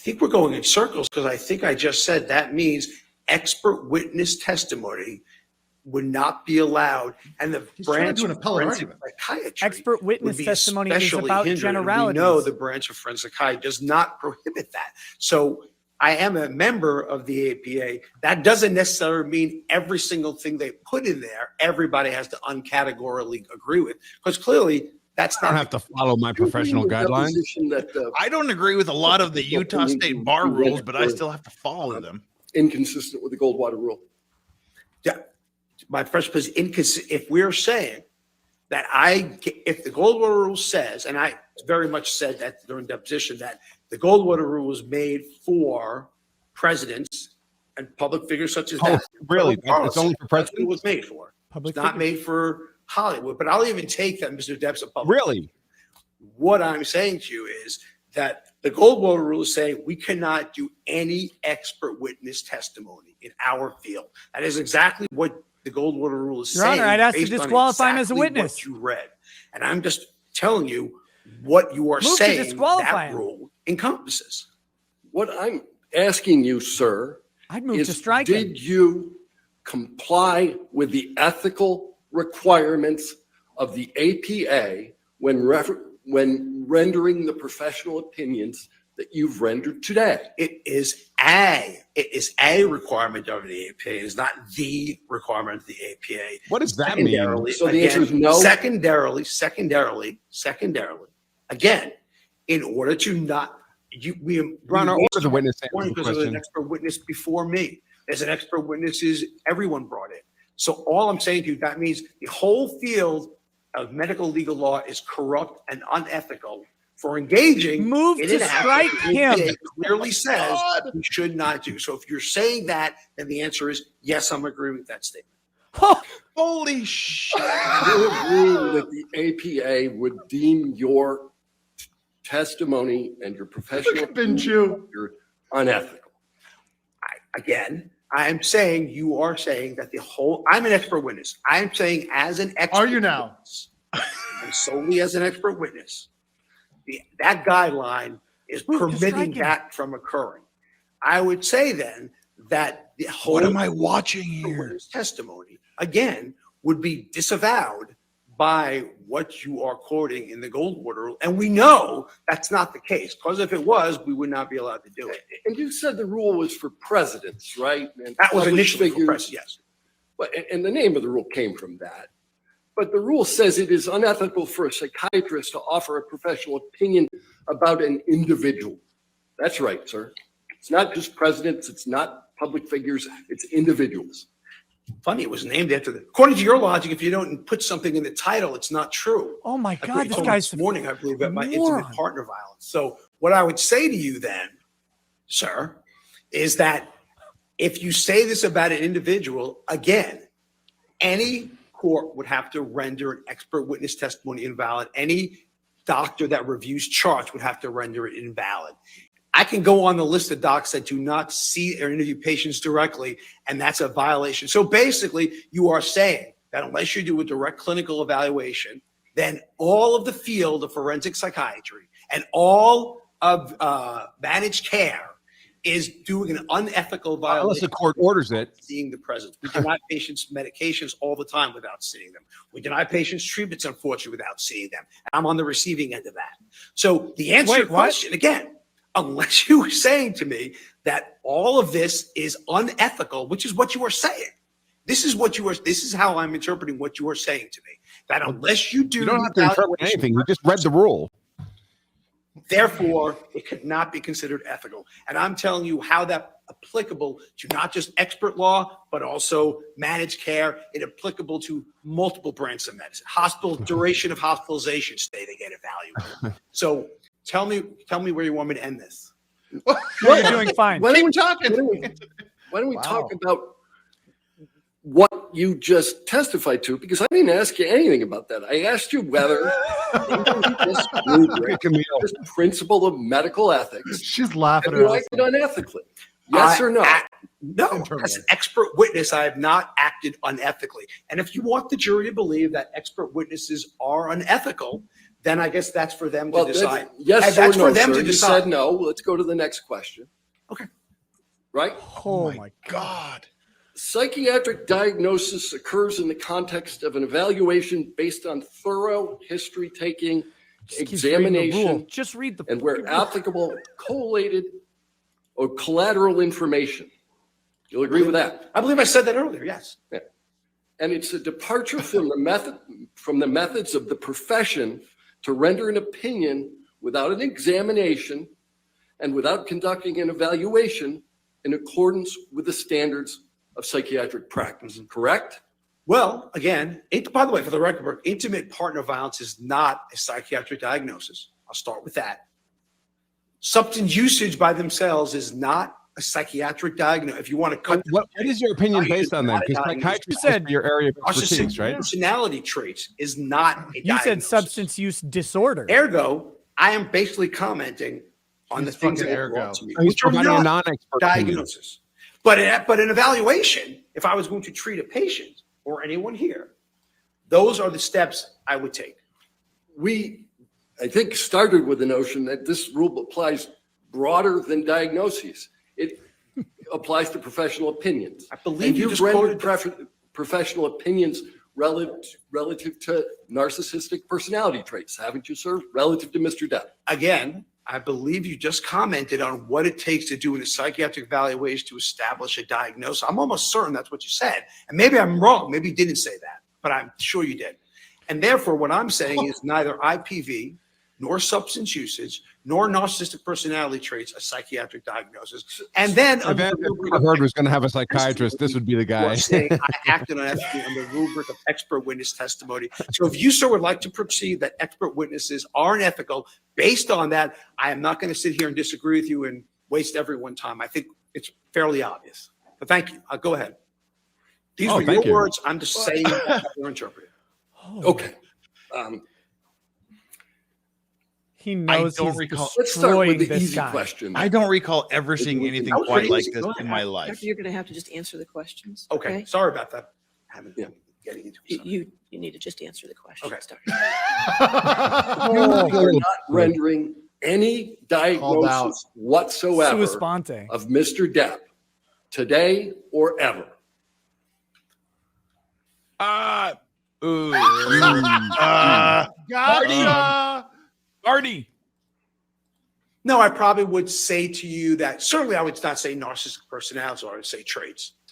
think we're going in circles because I think I just said that means expert witness testimony would not be allowed, and the branch of forensic psychiatry expert witness testimony is about generalities. We know the branch of forensic psychiatry does not prohibit that. So I am a member of the APA. That doesn't necessarily mean every single thing they put in there, everybody has to uncategorically agree with, because clearly that's not. I don't have to follow my professional guidelines. I don't agree with a lot of the Utah State bar rules, but I still have to follow them. Inconsistent with the Goldwater rule. Yeah. My first place, if we're saying that if the Goldwater rule says, and I very much said that during deposition, that the Goldwater rule was made for presidents and public figures such as that. Really? It's only for presidents? It was made for. It's not made for Hollywood. But I'll even take that Mr. Depp's a public. Really? What I'm saying to you is that the Goldwater rule is saying we cannot do any expert witness testimony in our field. That is exactly what the Goldwater rule is saying. Your Honor, I'd ask to disqualify him as a witness. What you read, and I'm just telling you what you are saying that rule encompasses. What I'm asking you, sir, I'd move to strike him. Did you comply with the ethical requirements of the APA when rendering the professional opinions that you've rendered today? It is a requirement of the APA. It is not the requirement of the APA. What does that mean? So the answer is no. Secondarily, again, in order to not, Ron, order the witness to answer the because there's an expert witness before me. There's an expert witnesses everyone brought in. So all I'm saying to you, that means the whole field of medical legal law is corrupt and unethical for engaging. Move in to an act strike that the him. APA clearly says we should not do. So if you're saying that, then the answer is yes, I'm agreeing with that statement. Holy shit. You agree that the APA would deem your testimony and your professional opinion you're unethical? I'm saying you are saying that I'm an expert witness. I'm saying as an expert Are you now? witness, and solely as an expert witness, that guideline is permitting that from occurring. I would say then that the whole What am I watching here? testimony, again, would be disavowed by what you are quoting in the Goldwater rule. And we know that's not the case, because if it was, we would not be allowed to do it. And you said the rule was for presidents, right? And that was initially for presidents, yes. But, and the name of the rule came from that. But the rule says it is unethical for a psychiatrist to offer a professional opinion about an individual. That's right, sir. It's not just presidents. It's not public figures. It's individuals. Funny, it was named after according to your logic, if you don't put something in the title, it's not true. Oh my God, this guy's this morning, I believe, about my intimate partner violence. So what I would say to you then, sir, is that if you say this about an individual, again, any court would have to render an expert witness testimony invalid. Any doctor that reviews charts would have to render it invalid. I can go on the list of docs that do not see or interview patients directly, and that's a violation. So basically, you are saying that unless you do a direct clinical evaluation, then all of the field of forensic psychiatry and all of managed care is doing an unethical violation. Unless the court orders it. Seeing the presence. We deny patients medications all the time without seeing them. We deny patients treatments, unfortunately, without seeing them. And I'm on the receiving end of that. So the answer to your question, again, unless you were saying to me that all of this is unethical, which is what you are saying. This is how I'm interpreting what you are saying to me. That unless you do, you don't have to interpret anything. You just read the rule. Therefore, it could not be considered ethical. And I'm telling you how that's applicable to not just expert law, but also managed care. It's applicable to multiple branches of medicine. Hospital duration of hospitalization, stay they get evaluated. So tell me where you want me to end this. You're doing fine. Why don't we talk about what you just testified to? Because I didn't ask you anything about that. I asked you whether this principle of medical ethics. She's laughing. Have you acted unethically? Yes or no? No. As an expert witness, I have not acted unethically. And if you want the jury to believe that expert witnesses are unethical, then I guess that's for them to Well, decide. yes That's or no, for them sir. to You decide. said no. Let's go to the next question. Okay. Right? Oh my God. God. Psychiatric diagnosis occurs in the context of an evaluation based on thorough history taking, Just keeps reading the rule. examination, Just read the and where applicable, collated or collateral information. You'll agree with that? I believe I said that earlier. Yes. And it's a departure from the methods of the profession to render an opinion without an examination and without conducting an evaluation in accordance with the standards of psychiatric practice. Correct? Well, again, by the way, for the record, intimate partner violence is not a psychiatric diagnosis. I'll start with that. Substance usage by themselves is not a psychiatric diagnosis. If you want to cut, What is your opinion based on that? Because psychiatry said your area of expertise, right? Personality traits is not a You diagnosis. said substance use disorder. Ergo, I am basically commenting on the things that are brought to me, He's which are providing a not non-expert opinion. diagnosis. But an evaluation, if I was going to treat a patient or anyone here, those are the steps I would take. We, I think, started with the notion that this rule applies broader than diagnoses. It applies to professional opinions. I believe And you you've just rendered quoted professional opinions relative to narcissistic personality traits, haven't you, sir? Relative to Mr. Depp. again. I believe you just commented on what it takes to do in a psychiatric evaluation to establish a diagnosis. I'm almost certain that's what you said. And maybe I'm wrong. Maybe you didn't say that, but I'm sure you did. And therefore, what I'm saying is neither IPV nor substance usage nor narcissistic personality traits a psychiatric diagnosis. And then If I heard was going to have a psychiatrist, this would be the guy. saying I acted unethically under the rubric of expert witness testimony. So if you, sir, would like to perceive that expert witnesses are unethical based on that, I am not going to sit here and disagree with you and waste everyone's time. I think it's fairly obvious. But thank you. Go ahead. These were your words. I'm just saying that's how they're interpreted. Okay. He knows I don't he's recall- Let's start with destroying the this easy guy. question. I don't recall ever seeing anything That was quite pretty like easy. this Go in ahead. my life. You're going to have to just answer the questions. Okay. Sorry about that. I haven't been getting into it. You need to just answer the questions. Okay. Dr. You are not rendering any Called out. diagnosis whatsoever Sua sponte. of Mr. Depp today or ever. Gotcha. Artie. No, I probably would say to you that certainly I would not say narcissistic personality, or I would say traits.